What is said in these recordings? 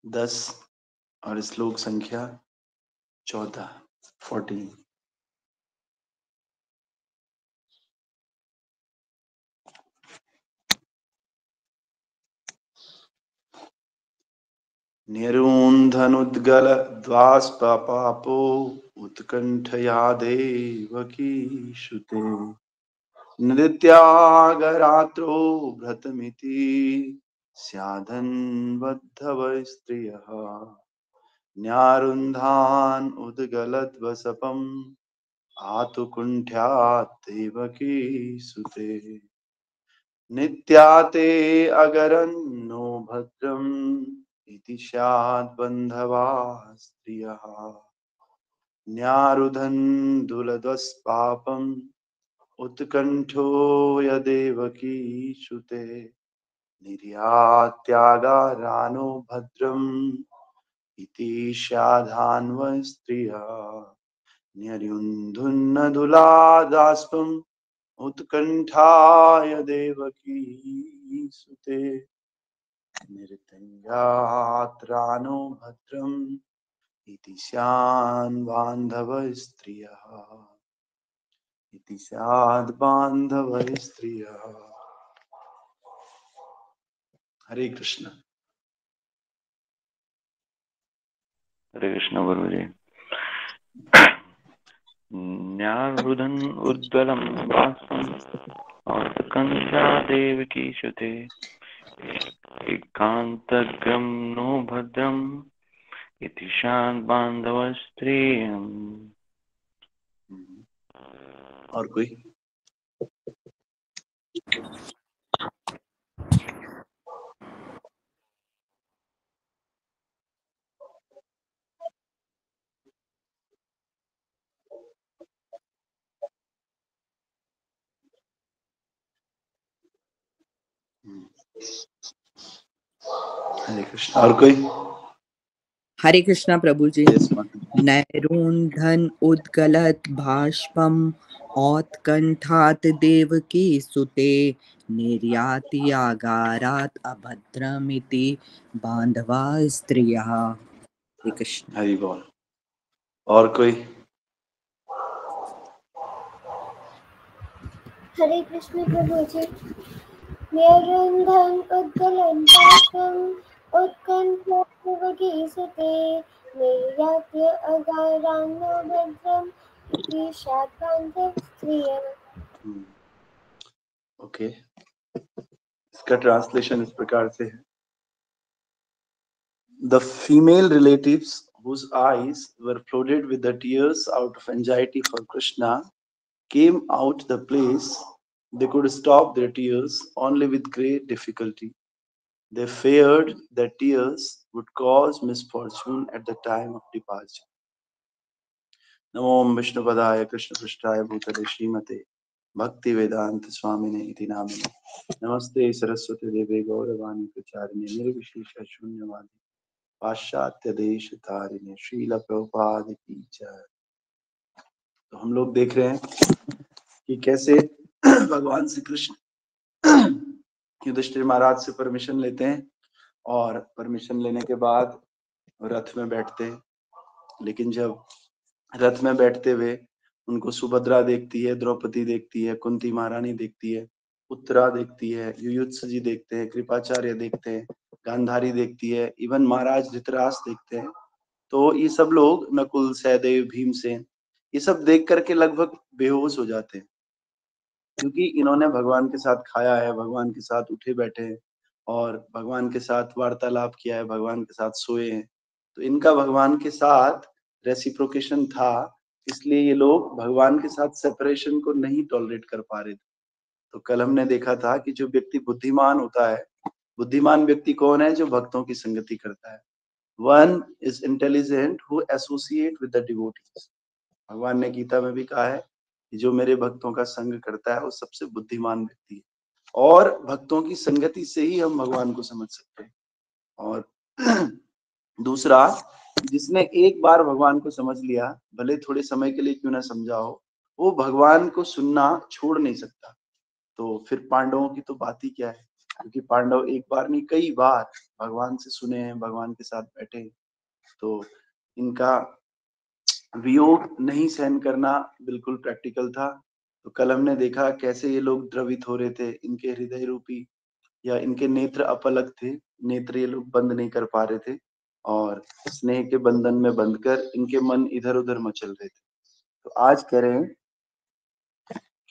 10 और श्लोक संख्या 14। निरुन्धनुद्गल द्वास्पापो उत्कण्ठया देवकी शुते नृत्यागरात्रो भ्रतमिति स्याधन्वद्धव स्त्रियः न्यारुन्धान् उद्गलद्वसपम् आतुकुण्ठ्यात् देवकी सुते नित्याते अगरन्नो भद्रम् इति स्याद्बन्धवा स्त्रियः न्यारुधन् दुलद्वस्पापम् उत्कण्ठो यदेवकी शुते निर्यात्यागारानो भद्रम् इति स्याधान्व स्त्रियः न्यरुन्धुन्नदुलादास्पम् उत्कण्ठाय देवकी सुते निर्तङ्गात्रानो भद्रम् इति स्यान् बान्धवः स्त्रियः इति स्याद् बान्धवः स्त्रियः। हरे कृष्ण। हरे कृष्ण गुरु जी। न्यारुधन उद्गलम वासम और कंसा देवकी शुते एकांतग्रम नो भद्रम इति शान बांधव स्त्रियम्। और कोई? हरे कृष्ण। और कोई? हरे कृष्णा प्रभु जी। नैरुन्धन उद्गलत भाष्पम औत्कंठात देवकी सुते निर्याति आगारात अभद्रमिति बांधवा स्त्रियः। हरे कृष्ण। हरि बोल। और कोई? हरे कृष्ण प्रभु जी। निरुन्धन उद्गलं भाष्पम् उत्कण्ठात् देवकी सुते निर्यात्य अगारान्नो भद्रम् इति शाद्बान्धव स्त्रियः। ओके, इसका ट्रांसलेशन इस प्रकार से है। The female relatives whose eyes were flooded with the tears out of anxiety for Krishna came out the place. They could stop their tears only with great difficulty. They feared that tears would cause misfortune at the time of departure. नमो विष्णुपदाय कृष्णपृष्ठाय भूतले श्रीमते भक्तिवेदांत स्वामिने इति नामिने नमस्ते सरस्वती देवे गौरवाणी प्रचारिणे निर्विशेष शून्यवादी पाश्चात्य देश तारिणे श्रील प्रभुपाद की जय। तो हम लोग देख रहे हैं कि कैसे भगवान श्री कृष्ण युधिष्ठिर महाराज से परमिशन लेते हैं और परमिशन लेने के बाद रथ में बैठते हैं। लेकिन जब रथ में बैठते हुए उनको सुभद्रा देखती है, द्रौपदी देखती है, कुंती महारानी देखती है, उत्तरा देखती है, युयुत्स जी देखते हैं, कृपाचार्य देखते हैं, गांधारी देखती है, इवन महाराज धृतराष्ट्र देखते हैं। तो ये सब लोग, नकुल, सहदेव, भीमसेन, ये सब देख करके लगभग बेहोश हो जाते हैं, क्योंकि इन्होंने भगवान के साथ खाया है, भगवान के साथ उठे बैठे हैं और भगवान के साथ वार्तालाप किया है, भगवान के साथ सोए हैं। तो इनका भगवान के साथ रेसिप्रोकेशन था, इसलिए ये लोग भगवान के साथ सेपरेशन को नहीं टॉलरेट कर पा रहे थे। तो कल हमने देखा था कि जो व्यक्ति बुद्धिमान होता है, बुद्धिमान व्यक्ति कौन है? जो भक्तों की संगति करता है। One is intelligent who associate with the devotees. भगवान ने गीता में भी कहा है कि जो मेरे भक्तों का संग करता है वो सबसे बुद्धिमान व्यक्ति है। और भक्तों की संगति से ही हम भगवान को समझ सकते हैं। और दूसरा, जिसने एक बार भगवान को समझ लिया, भले थोड़े समय के लिए क्यों ना समझा हो, वो भगवान को सुनना छोड़ नहीं सकता। तो फिर पांडवों की तो बात ही क्या है। क्योंकि पांडव एक बार नहीं कई बार भगवान से सुने हैं, भगवान के साथ बैठे, तो इनका वियोग नहीं सहन करना बिल्कुल प्रैक्टिकल था। तो कल हमने देखा कैसे ये लोग द्रवित हो रहे थे, इनके हृदय रूपी या इनके नेत्र अपलक थे, नेत्र ये लोग बंद नहीं कर पा रहे थे, और स्नेह के बंधन में बंधकर इनके मन इधर उधर मचल रहे थे। तो आज कह रहे हैं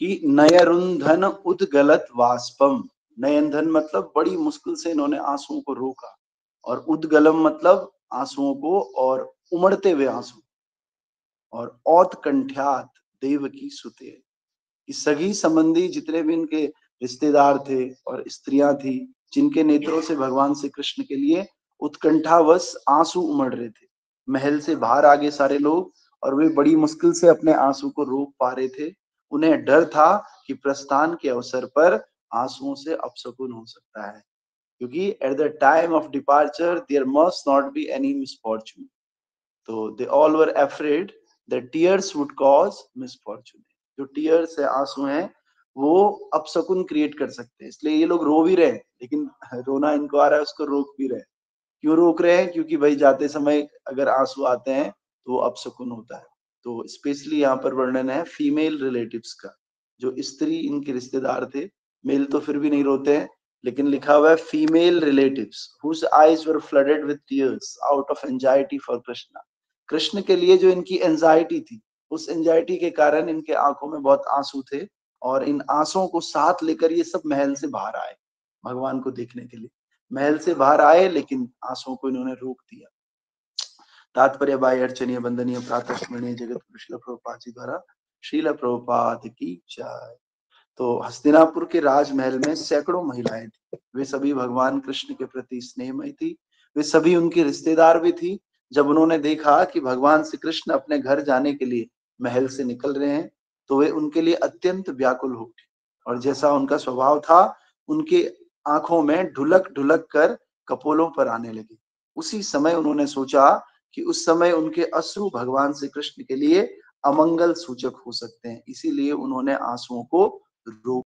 कि नयरुंधन उद्गलत वाष्पम। नयनधन मतलब बड़ी मुश्किल से इन्होंने आंसुओं को रोका, और उद्गलम मतलब आंसुओं को और उमड़ते हुए आंसू, और औत्कंठ्यात देवकी सुते, कि सगी संबंधी जितने भी इनके रिश्तेदार थे और स्त्रियां थी, जिनके नेत्रों से भगवान श्री कृष्ण के लिए उत्कंठावश आंसू उमड़ रहे थे। महल से बाहर आ गए सारे लोग, और वे बड़ी मुश्किल से अपने आंसू को रोक पा रहे थे। उन्हें डर था कि प्रस्थान के अवसर पर आंसुओं से अपशकुन हो सकता है, क्योंकि at the time of departure there must not be any misfortune. तो they all were afraid that tears would cause misfortune. जो टीयर्स है, आंसू हैं, वो अपशकुन क्रिएट कर सकते हैं, इसलिए ये लोग रो भी रहे हैं, लेकिन रोना इनको आ रहा है, उसको रोक भी रहे हैं। क्यों रोक रहे हैं? क्योंकि भाई जाते समय अगर आंसू आते हैं तो वो अपशकुन होता है। तो स्पेशली यहाँ पर वर्णन है फीमेल रिलेटिव्स का, जो स्त्री इनके रिश्तेदार थे। मेल तो फिर भी नहीं रोते हैं, लेकिन लिखा हुआ है female relatives whose eyes were flooded with tears out of anxiety for Krishna। Krishna के लिए जो इनकी एंजाइटी थी, उस एंजाइटी के कारण इनके आंखों में बहुत आंसू थे, और इन आंसुओं को साथ लेकर ये सब महल से बाहर आए भगवान को देखने के लिए। महल से बाहर आए, लेकिन आंसुओं को इन्होंने रोक दिया। तात्पर्य बाय अर्चनीय वंदनीय प्रातः स्मरणीय जगत गुरु श्रील प्रभुपाद जी द्वारा। श्रील प्रभुपाद की जय। तो हस्तिनापुर के राजमहल में सैकड़ों महिलाएं थी, वे सभी भगवान कृष्ण के प्रति स्नेहमयी थी, वे सभी उनकी रिश्तेदार भी थी। जब उन्होंने देखा कि भगवान श्री कृष्ण अपने घर जाने के लिए महल से निकल रहे हैं, तो वे उनके लिए अत्यंत व्याकुल हो उठी, और जैसा उनका स्वभाव था, उनके आंखों में ढुलक ढुलक कर कपोलों पर आने लगी। उसी समय उन्होंने सोचा कि उस समय उनके अश्रु भगवान श्री कृष्ण के लिए अमंगल सूचक हो सकते हैं, इसीलिए उन्होंने आंसुओं को रोक